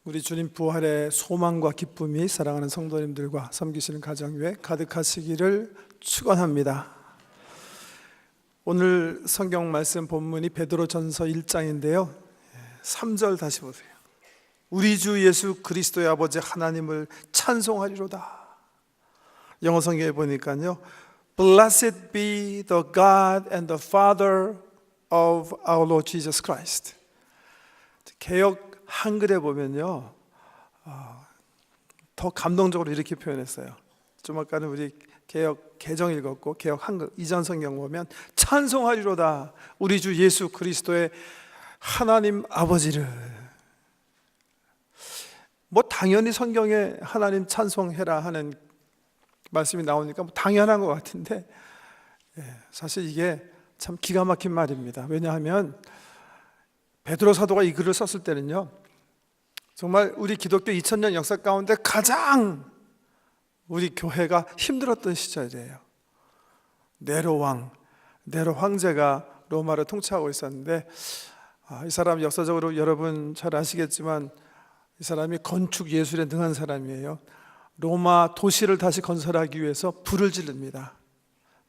우리 주님 부활의 소망과 기쁨이 사랑하는 성도님들과 섬기시는 가정 위에 가득하시기를 축원합니다. 오늘 성경 말씀 본문이 베드로전서 1장인데요 3절 다시 보세요. 우리 주 예수 그리스도의 아버지 하나님을 찬송하리로다. 영어 성경에 보니까요 Blessed be the God and the Father of our Lord Jesus Christ. 개역 한글에 보면요 더 감동적으로 이렇게 표현했어요. 좀 아까는 우리 개역 개정 읽었고 개역 한글 이전 성경 보면 찬송하리로다 우리 주 예수 그리스도의 하나님 아버지를. 뭐 당연히 성경에 하나님 찬송해라 하는 말씀이 나오니까 뭐 당연한 것 같은데 사실 이게 참 기가 막힌 말입니다. 왜냐하면 베드로 사도가 이 글을 썼을 때는요 정말 우리 기독교 2000년 역사 가운데 가장 우리 교회가 힘들었던 시절이에요. 네로 황제가 로마를 통치하고 있었는데 이 사람 역사적으로 여러분 잘 아시겠지만 이 사람이 건축 예술에 능한 사람이에요. 로마 도시를 다시 건설하기 위해서 불을 지릅니다.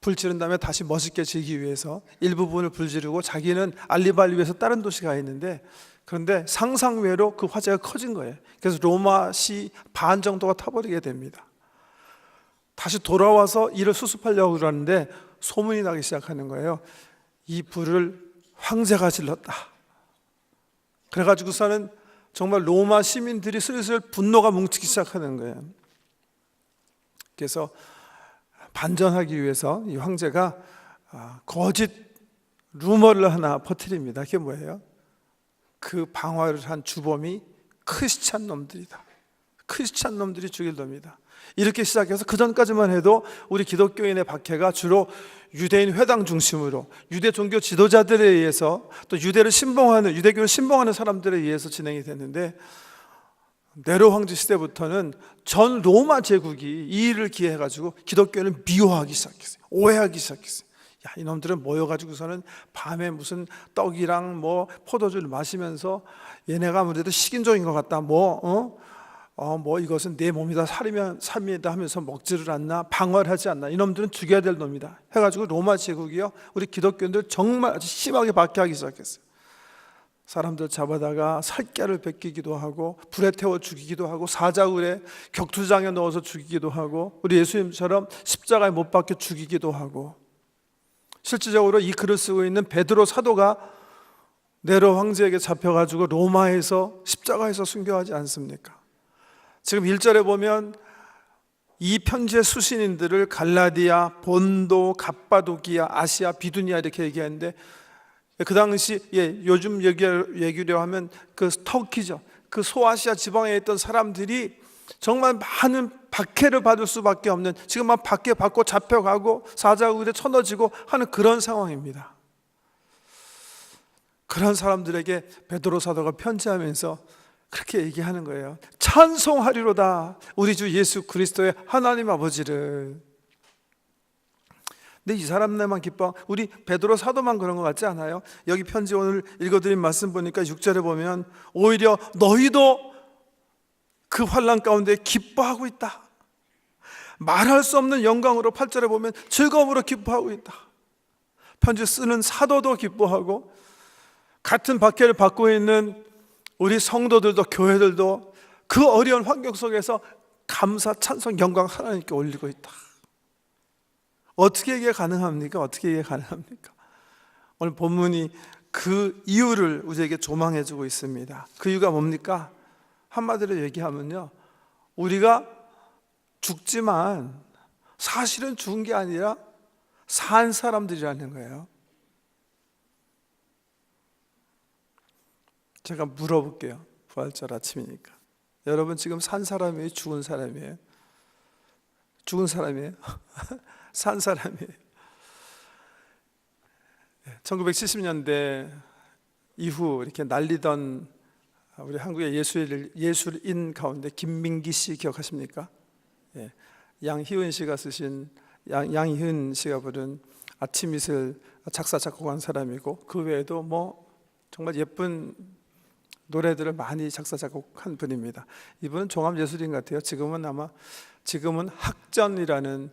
불 지른 다음에 다시 멋있게 지기 위해서 일부분을 불 지르고 자기는 알리바를 위해서 다른 도시에 가 있는데 그런데 상상외로 그 화재가 커진 거예요. 그래서 로마시 반 정도가 타버리게 됩니다. 다시 돌아와서 이를 수습하려고 그러는데 소문이 나기 시작하는 거예요. 이 불을 황제가 질렀다. 그래가지고서는 정말 로마 시민들이 슬슬 분노가 뭉치기 시작하는 거예요. 그래서 반전하기 위해서 이 황제가 거짓 루머를 하나 퍼뜨립니다. 그게 뭐예요? 그 방화를 한 주범이 크리스찬 놈들이다. 크리스찬 놈들이 죽일 놈이다. 이렇게 시작해서 그 전까지만 해도 우리 기독교인의 박해가 주로 유대인 회당 중심으로 유대 종교 지도자들에 의해서 또 유대교를 신봉하는 사람들에 의해서 진행이 됐는데 네로 황제 시대부터는 전 로마 제국이 이 일을 기해가지고 기독교인을 미워하기 시작했어요. 오해하기 시작했어요. 야, 이놈들은 모여가지고서는 밤에 무슨 떡이랑 뭐 포도주를 마시면서 얘네가 아무래도 식인종인 것 같다. 뭐 이것은 내 몸이다 삶이다 하면서 먹지를 않나 방어를 하지 않나 이놈들은 죽여야 될 놈이다 해가지고 로마 제국이요 우리 기독교인들 정말 아주 심하게 박해하기 시작했어요. 사람들 잡아다가 살갗을 벗기기도 하고 불에 태워 죽이기도 하고 사자굴에 격투장에 넣어서 죽이기도 하고 우리 예수님처럼 십자가에 못 박혀 죽이기도 하고 실질적으로 이 글을 쓰고 있는 베드로 사도가 네로 황제에게 잡혀가지고 로마에서 십자가에서 순교하지 않습니까? 지금 1절에 보면 이 편지의 수신인들을 갈라디아, 본도, 갑바도기아, 아시아, 비두니아 이렇게 얘기하는데 그 당시 요즘 얘기로 하면 그 터키죠. 그 소아시아 지방에 있던 사람들이 정말 많은 박해를 받을 수밖에 없는 지금 막 박해 받고 잡혀가고 사자굴에 쳐넣어지고 하는 그런 상황입니다. 그런 사람들에게 베드로 사도가 편지하면서 그렇게 얘기하는 거예요. 찬송하리로다 우리 주 예수 그리스도의 하나님 아버지를. 근데 이 사람들만 기뻐. 우리 베드로 사도만 그런 것 같지 않아요? 여기 편지 오늘 읽어드린 말씀 보니까 6절에 보면 오히려 너희도 그 환난 가운데 기뻐하고 있다. 말할 수 없는 영광으로 8절에 보면 즐거움으로 기뻐하고 있다. 편지 쓰는 사도도 기뻐하고 같은 박해를 받고 있는 우리 성도들도 교회들도 그 어려운 환경 속에서 감사, 찬송, 영광 하나님께 올리고 있다. 어떻게 이게 가능합니까? 오늘 본문이 그 이유를 우리에게 조망해 주고 있습니다. 그 이유가 뭡니까? 한마디로 얘기하면요 우리가 죽지만 사실은 죽은 게 아니라 산 사람들이라는 거예요. 제가 물어볼게요. 부활절 아침이니까 여러분 지금 산 사람이에요? 죽은 사람이에요? 죽은 사람이에요? 산 사람이에요. 1970년대 이후 이렇게 날리던 우리 한국의 예술인 가운데 김민기 씨 기억하십니까? 양희은 씨가 쓰신 양희은 씨가 부른 아침 이슬 작사 작곡한 사람이고 그 외에도 뭐 정말 예쁜 노래들을 많이 작사 작곡한 분입니다. 이분은 종합예술인 같아요. 지금은 학전이라는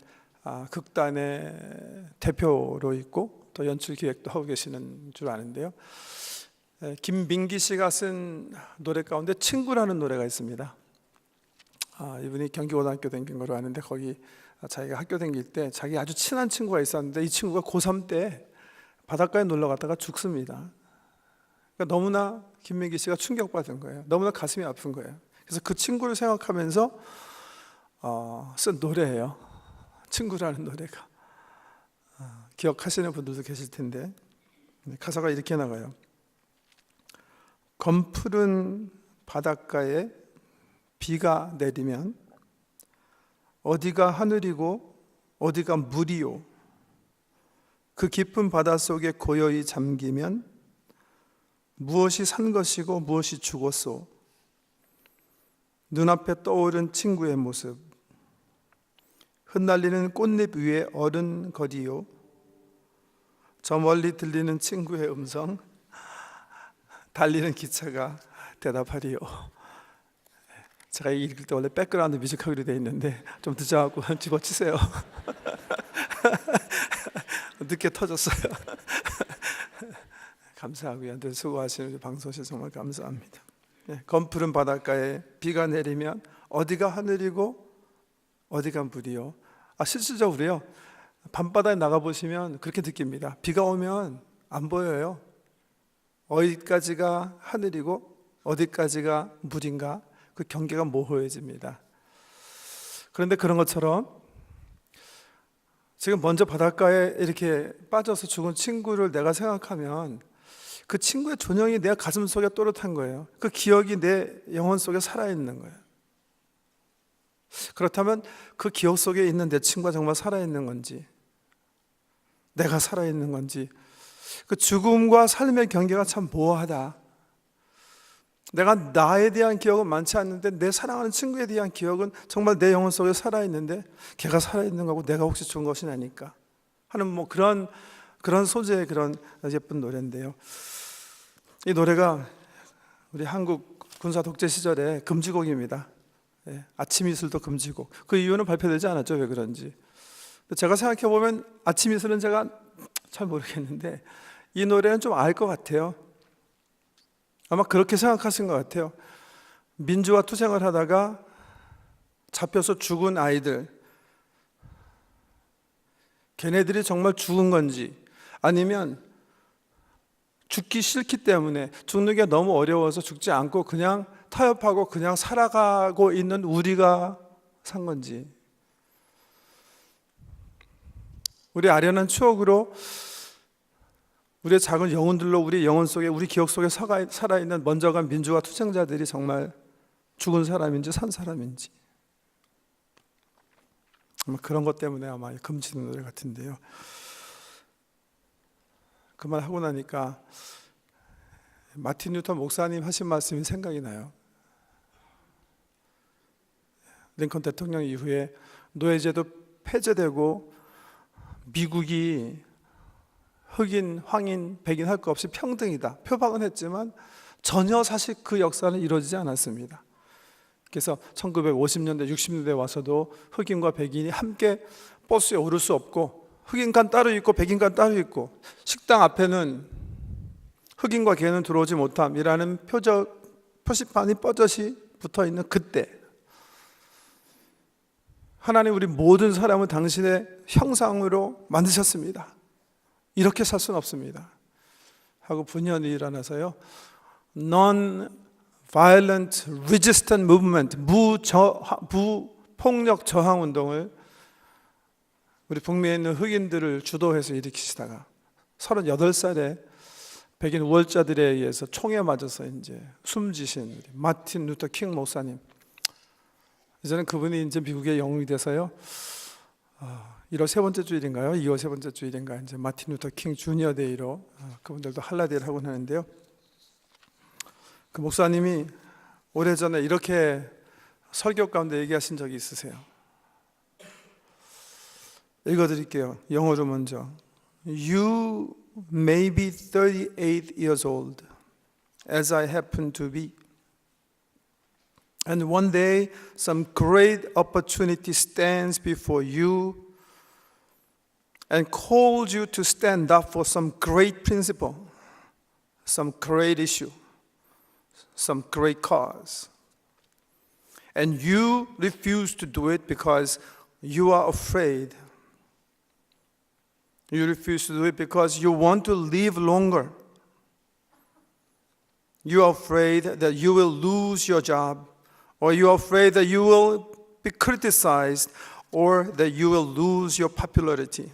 극단의 대표로 있고 또 연출 기획도 하고 계시는 줄 아는데요. 김민기 씨가 쓴 노래 가운데 친구라는 노래가 있습니다. 이분이 경기고등학교 다닌 걸로 아는데 거기 자기가 학교 다닐 때 자기 아주 친한 친구가 있었는데 이 친구가 고3 때 바닷가에 놀러 갔다가 죽습니다. 그러니까 너무나 김민기 씨가 충격받은 거예요. 너무나 가슴이 아픈 거예요. 그래서 그 친구를 생각하면서 쓴 노래예요. 친구라는 노래가. 기억하시는 분들도 계실 텐데 가사가 이렇게 나가요. 검푸른 바닷가에 비가 내리면 어디가 하늘이고 어디가 물이요. 그 깊은 바닷속에 고요히 잠기면 무엇이 산 것이고 무엇이 죽었소. 눈앞에 떠오른 친구의 모습. 흩날리는 꽃잎 위에 어른거리요. 저 멀리 들리는 친구의 음성. 달리는 기차가 대답하리요. 제가 읽을 때 원래 백그라운드 뮤직하기로 되어 있는데 좀 늦어갖고 집어치세요. 늦게 터졌어요. 감사하고요. 늘 수고하시는 방송실 정말 감사합니다. 검푸른 바닷가에 비가 내리면 어디가 하늘이고 어디가 물이요. 실질적으로요. 밤바다에 나가보시면 그렇게 느낍니다. 비가 오면 안 보여요. 어디까지가 하늘이고 어디까지가 물인가 그 경계가 모호해집니다. 그런데 그런 것처럼 지금 먼저 바닷가에 이렇게 빠져서 죽은 친구를 내가 생각하면 그 친구의 존영이 내 가슴 속에 또렷한 거예요. 그 기억이 내 영혼 속에 살아있는 거예요. 그렇다면 그 기억 속에 있는 내 친구가 정말 살아있는 건지 내가 살아있는 건지 그 죽음과 삶의 경계가 참 모호하다. 내가 나에 대한 기억은 많지 않는데 내 사랑하는 친구에 대한 기억은 정말 내 영혼 속에 살아있는데 걔가 살아있는 거고 내가 혹시 죽은 것이 아닐까 하는 그런 소재의 그런 예쁜 노래인데요. 이 노래가 우리 한국 군사 독재 시절에 금지곡입니다. 아침 이슬도 금지곡. 그 이유는 발표되지 않았죠. 왜 그런지. 제가 생각해 보면 아침 이슬은 제가 잘 모르겠는데 이 노래는 좀 알 것 같아요. 아마 그렇게 생각하신 것 같아요. 민주화 투쟁을 하다가 잡혀서 죽은 아이들, 걔네들이 정말 죽은 건지 아니면 죽기 싫기 때문에 죽는 게 너무 어려워서 죽지 않고 그냥 타협하고 그냥 살아가고 있는 우리가 산 건지, 우리 아련한 추억으로 우리의 작은 영혼들로 우리 영혼 속에 우리 기억 속에 살아있는 먼저 간 민주화 투쟁자들이 정말 죽은 사람인지 산 사람인지 아마 그런 것 때문에 아마 금지된 노래 같은데요. 그 말 하고 나니까 마틴 루터 목사님 하신 말씀이 생각이 나요. 링컨 대통령 이후에 노예제도 폐지되고 미국이 흑인, 황인, 백인 할 것 없이 평등이다 표방은 했지만 전혀 사실 그 역사는 이루어지지 않았습니다. 그래서 1950년대, 60년대 와서도 흑인과 백인이 함께 버스에 오를 수 없고 흑인간 따로 있고 백인간 따로 있고 식당 앞에는 흑인과 개는 들어오지 못함이라는 표시판이 뻗어시 붙어있는 그때 하나님 우리 모든 사람을 당신의 형상으로 만드셨습니다. 이렇게 살 수는 없습니다 하고 분연히 일어나서요, Non-Violent Resistance Movement, 무폭력 저항 운동을 우리 북미에 있는 흑인들을 주도해서 일으키시다가 38살에 백인 우월자들에 의해서 총에 맞아서 이제 숨지신 마틴 루터 킹 목사님, 이제는 그분이 이제 미국의 영웅이 돼서요, 1월 세 번째 주일인가요? 2월 세 번째 주일인가 이제 마틴 루터 킹 주니어 데이로 그분들도 할라데이를 하고 하는데요. 그 목사님이 오래전에 이렇게 설교 가운데 얘기하신 적이 있으세요. 읽어드릴게요. 영어로 먼저. You may be 38 years old, as I happen to be. And one day, some great opportunity stands before you and calls you to stand up for some great principle, some great issue, some great cause. And you refuse to do it because you are afraid. You refuse to do it because you want to live longer. You are afraid that you will lose your job, or you are afraid that you will be criticized, or that you will lose your popularity,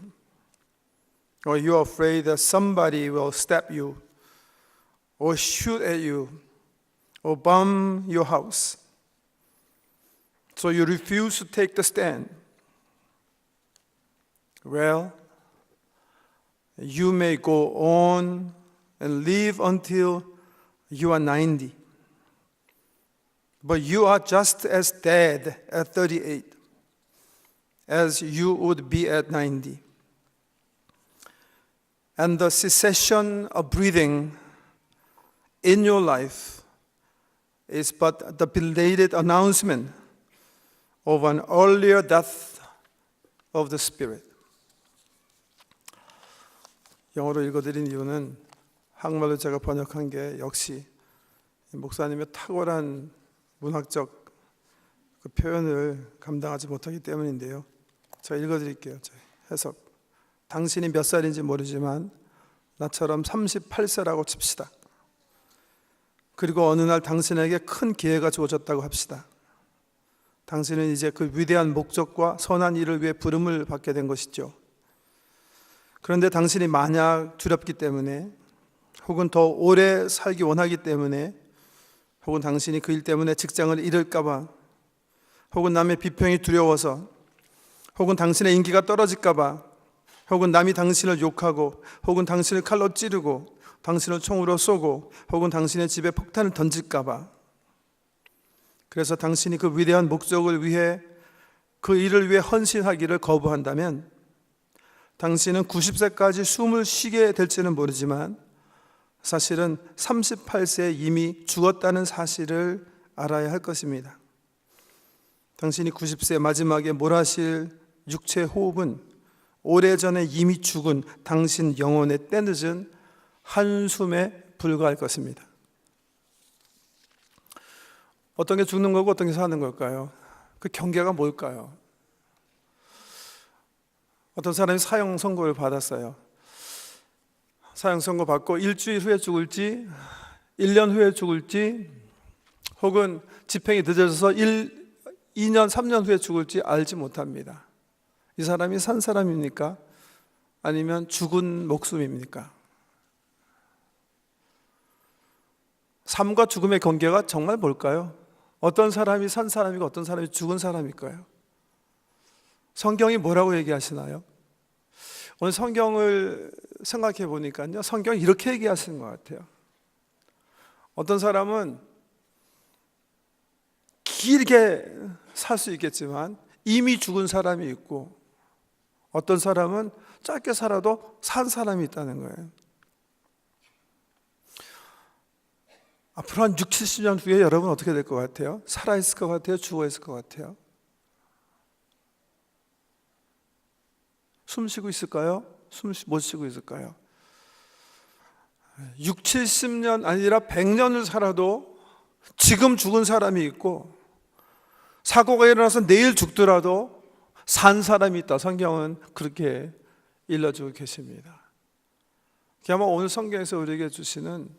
or you are afraid that somebody will stab you, or shoot at you, or bomb your house. So you refuse to take the stand. Well, you may go on and live until you are 90. But you are just as dead at 38 as you would be at 90. And the cessation of breathing in your life is but the belated announcement of an earlier death of the spirit. 영어로 읽어드린 이유는 한국말로 제가 번역한 게 역시 목사님의 탁월한 문학적 그 표현을 감당하지 못하기 때문인데요. 제가 읽어드릴게요. 해석. 당신이 몇 살인지 모르지만 나처럼 38세라고 칩시다. 그리고 어느 날 당신에게 큰 기회가 주어졌다고 합시다. 당신은 이제 그 위대한 목적과 선한 일을 위해 부름을 받게 된 것이죠. 그런데 당신이 만약 두렵기 때문에, 혹은 더 오래 살기 원하기 때문에, 혹은 당신이 그 일 때문에 직장을 잃을까 봐, 혹은 남의 비평이 두려워서, 혹은 당신의 인기가 떨어질까 봐, 혹은 남이 당신을 욕하고, 혹은 당신을 칼로 찌르고, 당신을 총으로 쏘고, 혹은 당신의 집에 폭탄을 던질까 봐, 그래서 당신이 그 위대한 목적을 위해, 그 일을 위해 헌신하기를 거부한다면 당신은 90세까지 숨을 쉬게 될지는 모르지만 사실은 38세에 이미 죽었다는 사실을 알아야 할 것입니다. 당신이 90세 마지막에 몰아실 육체 호흡은 오래전에 이미 죽은 당신 영혼의 때늦은 한숨에 불과할 것입니다. 어떤 게 죽는 거고 어떤 게 사는 걸까요? 그 경계가 뭘까요? 어떤 사람이 사형 선고를 받았어요. 사형 선고 받고 일주일 후에 죽을지, 1년 후에 죽을지, 혹은 집행이 늦어져서 2년, 3년 후에 죽을지 알지 못합니다. 이 사람이 산 사람입니까? 아니면 죽은 목숨입니까? 삶과 죽음의 경계가 정말 뭘까요? 어떤 사람이 산 사람이고 어떤 사람이 죽은 사람일까요? 성경이 뭐라고 얘기하시나요? 오늘 성경을 생각해 보니까요, 성경이 이렇게 얘기하시는 것 같아요. 어떤 사람은 길게 살 수 있겠지만 이미 죽은 사람이 있고, 어떤 사람은 짧게 살아도 산 사람이 있다는 거예요. 앞으로 한 6, 70년 후에 여러분 어떻게 될 것 같아요? 살아있을 것 같아요? 죽어있을 것 같아요? 숨 쉬고 있을까요? 숨 못 쉬고 있을까요? 6, 70년 아니라 100년을 살아도 지금 죽은 사람이 있고, 사고가 일어나서 내일 죽더라도 산 사람이 있다. 성경은 그렇게 일러주고 계십니다. 아마 오늘 성경에서 우리에게 주시는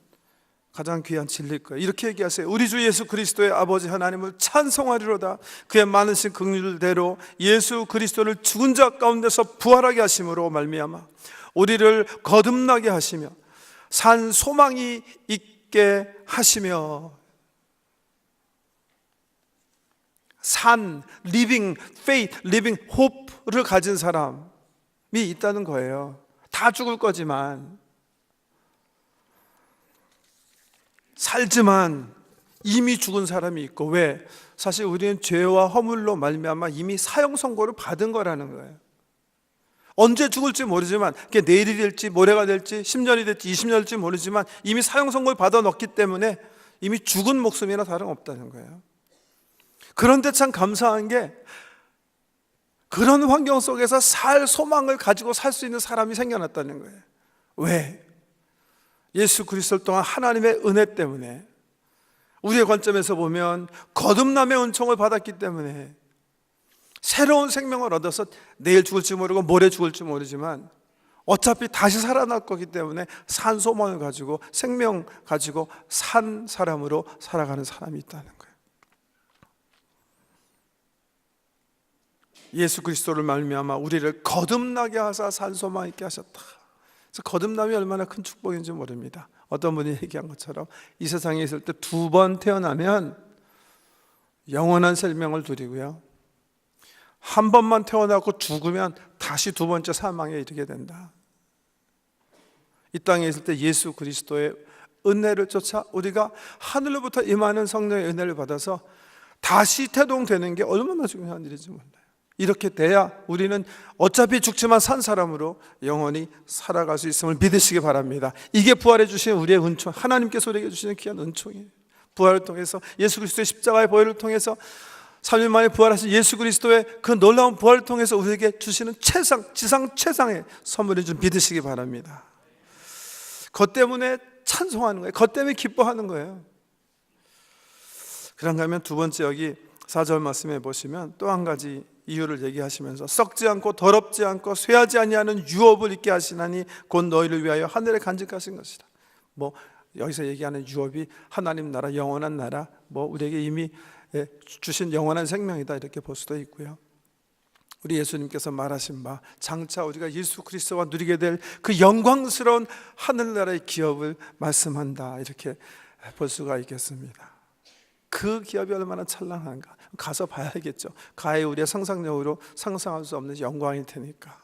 가장 귀한 진리일 거예요. 이렇게 얘기하세요. 우리 주 예수 그리스도의 아버지 하나님을 찬송하리로다. 그의 많으신 긍휼대로 예수 그리스도를 죽은 자 가운데서 부활하게 하심으로 말미암아 우리를 거듭나게 하시며 산 소망이 있게 하시며, 산, living faith, living hope를 가진 사람이 있다는 거예요. 다 죽을 거지만, 살지만 이미 죽은 사람이 있고, 왜? 사실 우리는 죄와 허물로 말미암아 이미 사형 선고를 받은 거라는 거예요. 언제 죽을지 모르지만, 그게 내일이 될지 모레가 될지 10년이 될지 20년이 될지 모르지만 이미 사형 선고를 받아 넣었기 때문에 이미 죽은 목숨이나 다름없다는 거예요. 그런데 참 감사한 게, 그런 환경 속에서 살 소망을 가지고 살 수 있는 사람이 생겨났다는 거예요. 왜? 예수 그리스도를 통한 하나님의 은혜 때문에, 우리의 관점에서 보면 거듭남의 은총을 받았기 때문에 새로운 생명을 얻어서 내일 죽을지 모르고 모레 죽을지 모르지만 어차피 다시 살아날 거기 때문에 산 소망을 가지고 생명 가지고 산 사람으로 살아가는 사람이 있다는 거예요. 예수 그리스도를 말미암아 우리를 거듭나게 하사 산 소망 있게 하셨다. 그래서 거듭남이 얼마나 큰 축복인지 모릅니다. 어떤 분이 얘기한 것처럼 이 세상에 있을 때 2번 태어나면 영원한 생명을 누리고요, 한 번만 태어나고 죽으면 다시 2번째 사망에 이르게 된다. 이 땅에 있을 때 예수 그리스도의 은혜를 쫓아 우리가 하늘로부터 임하는 성령의 은혜를 받아서 다시 태동되는 게 얼마나 중요한 일인지 몰라요. 이렇게 돼야 우리는 어차피 죽지만 산 사람으로 영원히 살아갈 수 있음을 믿으시기 바랍니다. 이게 부활해 주신 우리의 은총, 하나님께서 우리에게 주시는 귀한 은총이에요. 부활을 통해서, 예수 그리스도의 십자가의 보혈을 통해서, 3일 만에 부활하신 예수 그리스도의 그 놀라운 부활을 통해서 우리에게 주시는 지상 최상의 선물인 줄 믿으시기 바랍니다. 그것 때문에 찬송하는 거예요. 그것 때문에 기뻐하는 거예요. 그런가 하면 두 번째, 여기 4절 말씀해 보시면 또 한 가지 이유를 얘기하시면서, 썩지 않고 더럽지 않고 쇠하지 아니하는 유업을 있게 하시나니 곧 너희를 위하여 하늘에 간직하신 것이라. 여기서 얘기하는 유업이 하나님 나라, 영원한 나라, 우리에게 이미 주신 영원한 생명이다, 이렇게 볼 수도 있고요. 우리 예수님께서 말하신 바, 장차 우리가 예수 그리스도와 누리게 될 그 영광스러운 하늘나라의 기업을 말씀한다, 이렇게 볼 수가 있겠습니다. 그 기업이 얼마나 찬란한가, 가서 봐야겠죠. 가히 우리의 상상력으로 상상할 수 없는 영광일 테니까.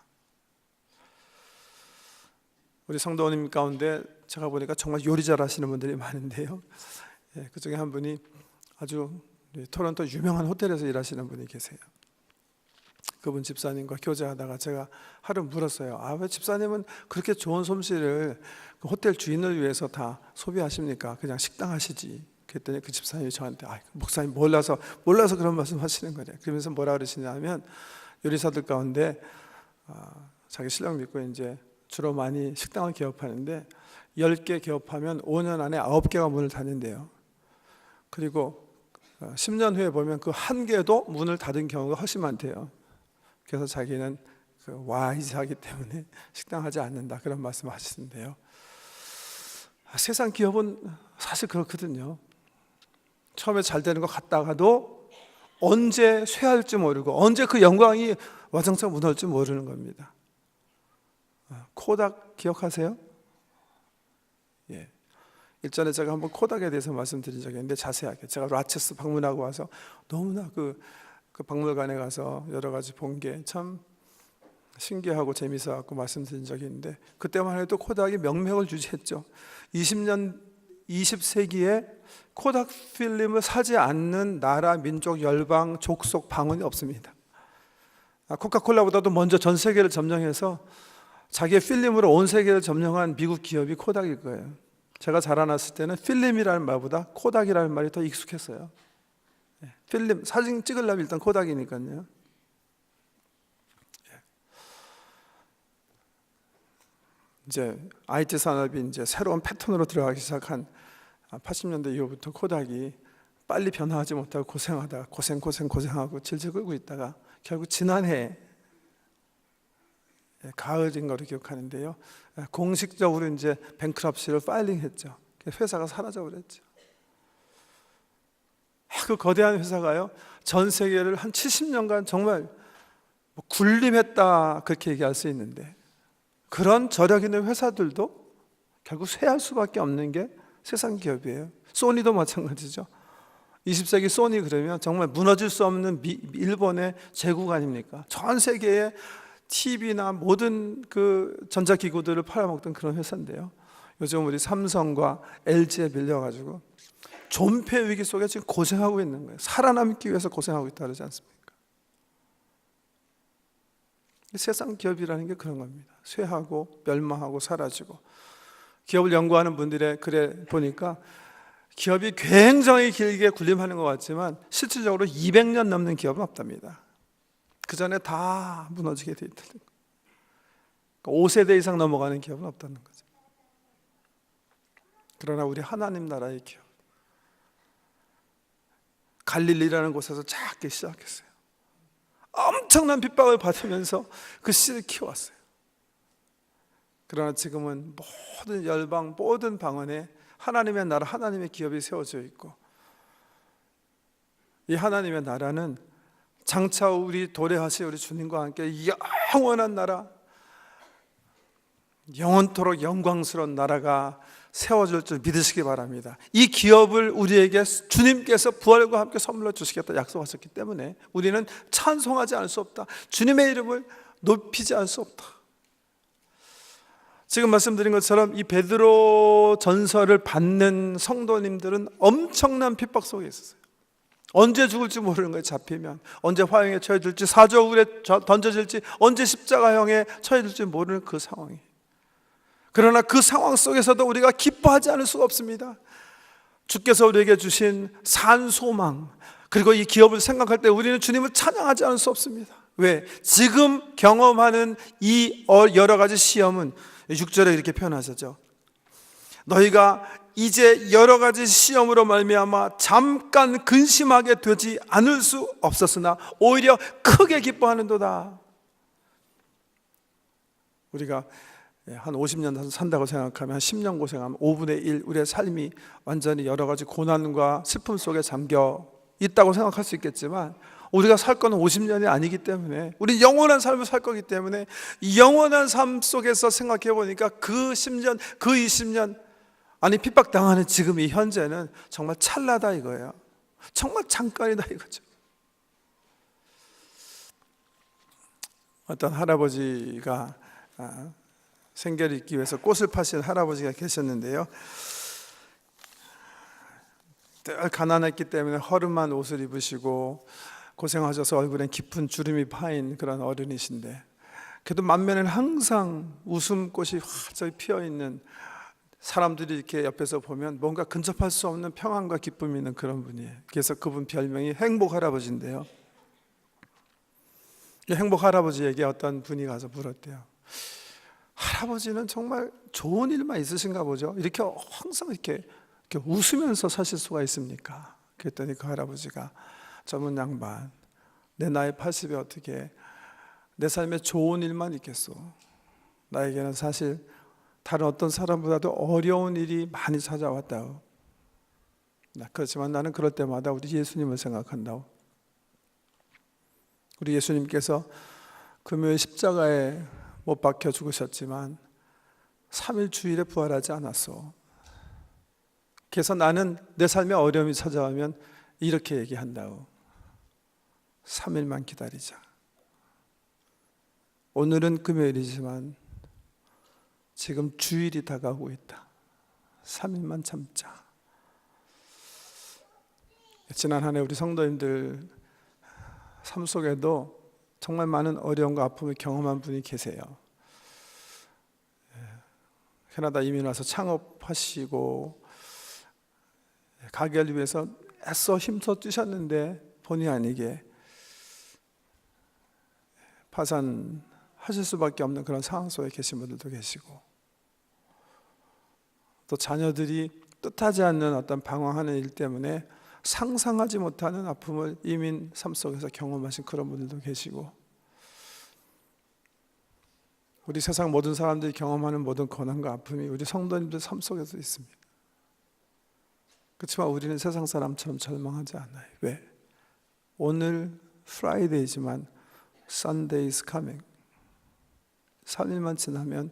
우리 성도님 가운데 제가 보니까 정말 요리 잘하시는 분들이 많은데요, 그 중에 한 분이 아주 토론토 유명한 호텔에서 일하시는 분이 계세요. 그분 집사님과 교제하다가 제가 하루 물었어요. 왜 집사님은 그렇게 좋은 솜씨를 그 호텔 주인을 위해서 다 소비하십니까? 그냥 식당 하시지. 그랬더니 그 집사님이 저한테, 목사님 몰라서 그런 말씀 하시는 거래. 그러면서 뭐라 그러시냐면, 요리사들 가운데 자기 실력 믿고 이제 주로 많이 식당을 개업하는데 10개 개업하면 5년 안에 9개가 문을 닫는데요. 그리고 10년 후에 보면 그 한 개도 문을 닫은 경우가 훨씬 많대요. 그래서 자기는 와이즈하기 때문에 식당 하지 않는다, 그런 말씀 하시는데요. 세상 기업은 사실 그렇거든요. 처음에 잘 되는 것 같다가도 언제 쇠할지 모르고 언제 그 영광이 와장창 무너질지 모르는 겁니다. 코닥 기억하세요? 예. 일전에 제가 한번 코닥에 대해서 말씀드린 적이 있는데, 자세하게 제가 라체스 방문하고 와서 너무나 그 박물관에 가서 여러 가지 본 게 참 신기하고 재미있어갖고 말씀드린 적이 있는데, 그때만 해도 코닥이 명맥을 유지했죠. 20세기에 코닥 필름을 사지 않는 나라, 민족, 열방, 족속, 방언이 없습니다. 코카콜라보다도 먼저 전 세계를 점령해서 자기의 필름으로 온 세계를 점령한 미국 기업이 코닥일 거예요. 제가 자라났을 때는 필름이라는 말보다 코닥이라는 말이 더 익숙했어요. 필름, 사진 찍으려면 일단 코닥이니까요. 이제 IT 산업이 이제 새로운 패턴으로 들어가기 시작한 80년대 이후부터 코닥이 빨리 변화하지 못하고 고생하다가 고생하고 질질 끌고 있다가 결국 지난해 가을인 거로 기억하는데요, 공식적으로 이제 뱅크럽시를 파일링했죠. 회사가 사라져버렸죠. 그 거대한 회사가요, 전 세계를 한 70년간 정말 군림했다, 그렇게 얘기할 수 있는데, 그런 저력 있는 회사들도 결국 쇠할 수밖에 없는 게 세상 기업이에요. 소니도 마찬가지죠. 20세기 소니 그러면 정말 무너질 수 없는 일본의 제국 아닙니까? 전 세계에 TV나 모든 그 전자기구들을 팔아먹던 그런 회사인데요, 요즘 우리 삼성과 LG에 밀려가지고 존폐 위기 속에 지금 고생하고 있는 거예요. 살아남기 위해서 고생하고 있다 그러지 않습니까? 세상 기업이라는 게 그런 겁니다. 쇠하고 멸망하고 사라지고. 기업을 연구하는 분들의 글에 보니까 기업이 굉장히 길게 군림하는 것 같지만 실질적으로 200년 넘는 기업은 없답니다. 그 전에 다 무너지게 돼 있다는 거예요. 5세대 이상 넘어가는 기업은 없다는 거죠. 그러나 우리 하나님 나라의 기업, 갈릴리라는 곳에서 작게 시작했어요. 엄청난 핍박을 받으면서 그 씨를 키워왔어요. 그러나 지금은 모든 열방, 모든 방언에 하나님의 나라, 하나님의 기업이 세워져 있고, 이 하나님의 나라는 장차 우리 도래하실 우리 주님과 함께 영원한 나라, 영원토록 영광스러운 나라가 세워질 줄 믿으시기 바랍니다. 이 기업을 우리에게 주님께서 부활과 함께 선물로 주시겠다 약속하셨기 때문에 우리는 찬송하지 않을 수 없다. 주님의 이름을 높이지 않을 수 없다. 지금 말씀드린 것처럼 이 베드로 전서를 받는 성도님들은 엄청난 핍박 속에 있었어요. 언제 죽을지 모르는 거예요. 잡히면 언제 화형에 처해질지, 사저울에 던져질지, 언제 십자가형에 처해질지 모르는 그 상황이. 그러나 그 상황 속에서도 우리가 기뻐하지 않을 수가 없습니다. 주께서 우리에게 주신 산 소망, 그리고 이 기업을 생각할 때 우리는 주님을 찬양하지 않을 수 없습니다. 왜? 지금 경험하는 이 여러 가지 시험은 6절에 이렇게 표현하셨죠. 너희가 이제 여러 가지 시험으로 말미암아 잠깐 근심하게 되지 않을 수 없었으나 오히려 크게 기뻐하는도다. 우리가 한 50년 산다고 생각하면, 한 10년 고생하면 5분의 1 우리의 삶이 완전히 여러 가지 고난과 슬픔 속에 잠겨 있다고 생각할 수 있겠지만, 우리가 살 거는 50년이 아니기 때문에, 우리 영원한 삶을 살 거기 때문에, 이 영원한 삶 속에서 생각해 보니까 그 10년, 그 20년, 아니 핍박당하는 지금 이 현재는 정말 찰나다 이거예요. 정말 잠깐이다 이거죠. 어떤 할아버지가 생계를 잇기 위해서 꽃을 파신 할아버지가 계셨는데요, 늘 가난했기 때문에 허름한 옷을 입으시고 고생하셔서 얼굴엔 깊은 주름이 파인 그런 어른이신데, 그래도 만면에는 항상 웃음꽃이 활짝 피어있는, 사람들이 이렇게 옆에서 보면 뭔가 근접할 수 없는 평안과 기쁨이 있는 그런 분이에요. 그래서 그분 별명이 행복 할아버지인데요, 이 행복 할아버지에게 어떤 분이 가서 물었대요. 할아버지는 정말 좋은 일만 있으신가 보죠? 이렇게 항상 이렇게 웃으면서 사실 수가 있습니까? 그랬더니 그 할아버지가, 젊은 양반, 내 나이 80에 어떻게 내 삶에 좋은 일만 있겠소? 나에게는 사실 다른 어떤 사람보다도 어려운 일이 많이 찾아왔다고. 그렇지만 나는 그럴 때마다 우리 예수님을 생각한다고. 우리 예수님께서 금요일 십자가에 못 박혀 죽으셨지만 3일 주일에 부활하지 않았어. 그래서 나는 내 삶에 어려움이 찾아오면 이렇게 얘기한다고. 3일만 기다리자. 오늘은 금요일이지만 지금 주일이 다가오고 있다. 3일만 참자. 지난 한 해 우리 성도님들 삶 속에도 정말 많은 어려움과 아픔을 경험한 분이 계세요. 캐나다 이민 와서 창업하시고 가게를 위해서 애써 힘써 뛰셨는데 본의 아니게 파산하실 수밖에 없는 그런 상황 속에 계신 분들도 계시고, 또 자녀들이 뜻하지 않는 어떤 방황하는 일 때문에 상상하지 못하는 아픔을 이민 삶 속에서 경험하신 그런 분들도 계시고, 우리 세상 모든 사람들이 경험하는 모든 고난과 아픔이 우리 성도님들 삶 속에서 있습니다. 그렇지만 우리는 세상 사람처럼 절망하지 않아요. 왜? 오늘 프라이데이지만 Sunday is coming. 3일만 지나면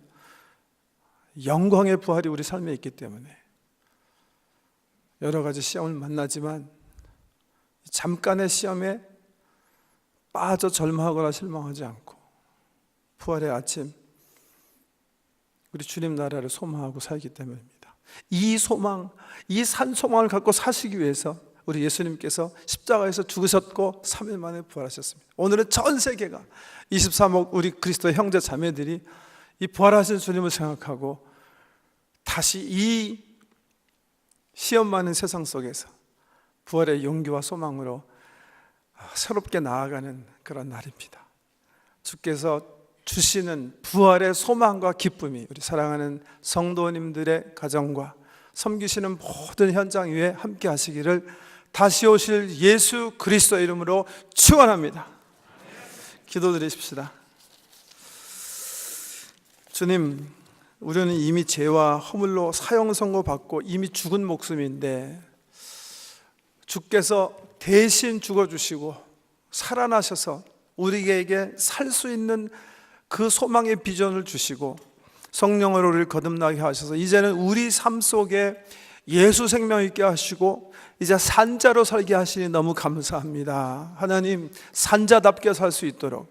영광의 부활이 우리 삶에 있기 때문에 여러 가지 시험을 만나지만 잠깐의 시험에 빠져 절망하거나 실망하지 않고 부활의 아침 우리 주님 나라를 소망하고 살기 때문입니다. 이 소망, 이 산 소망을 갖고 사시기 위해서 우리 예수님께서 십자가에서 죽으셨고 3일 만에 부활하셨습니다. 오늘은 전 세계가 23억 우리 그리스도의 형제 자매들이 이 부활하신 주님을 생각하고 다시 이 시험 많은 세상 속에서 부활의 용기와 소망으로 새롭게 나아가는 그런 날입니다. 주께서 주시는 부활의 소망과 기쁨이 우리 사랑하는 성도님들의 가정과 섬기시는 모든 현장 위에 함께 하시기를 다시 오실 예수 그리스도의 이름으로 축원합니다. 기도드리십시다. 주님, 우리는 이미 죄와 허물로 사형 선고받고 이미 죽은 목숨인데 주께서 대신 죽어주시고 살아나셔서 우리에게 살 수 있는 그 소망의 비전을 주시고 성령으로 우리를 거듭나게 하셔서 이제는 우리 삶 속에 예수 생명 있게 하시고 이제 산자로 살게 하시니 너무 감사합니다. 하나님, 산자답게 살 수 있도록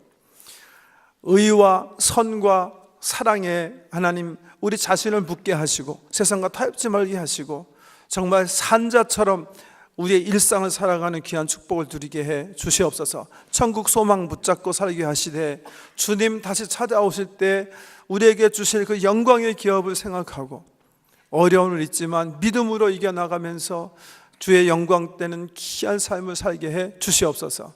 의와 선과 사랑에 하나님 우리 자신을 묻게 하시고 세상과 타협지 말게 하시고 정말 산자처럼 우리의 일상을 살아가는 귀한 축복을 누리게 해 주시옵소서. 천국 소망 붙잡고 살게 하시되 주님 다시 찾아오실 때 우리에게 주실 그 영광의 기업을 생각하고 어려움을 있지만 믿음으로 이겨나가면서 주의 영광 때는 귀한 삶을 살게 해 주시옵소서.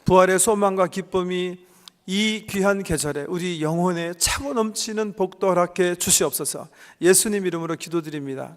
부활의 소망과 기쁨이 이 귀한 계절에 우리 영혼에 차고 넘치는 복도 허락해 주시옵소서. 예수님 이름으로 기도드립니다.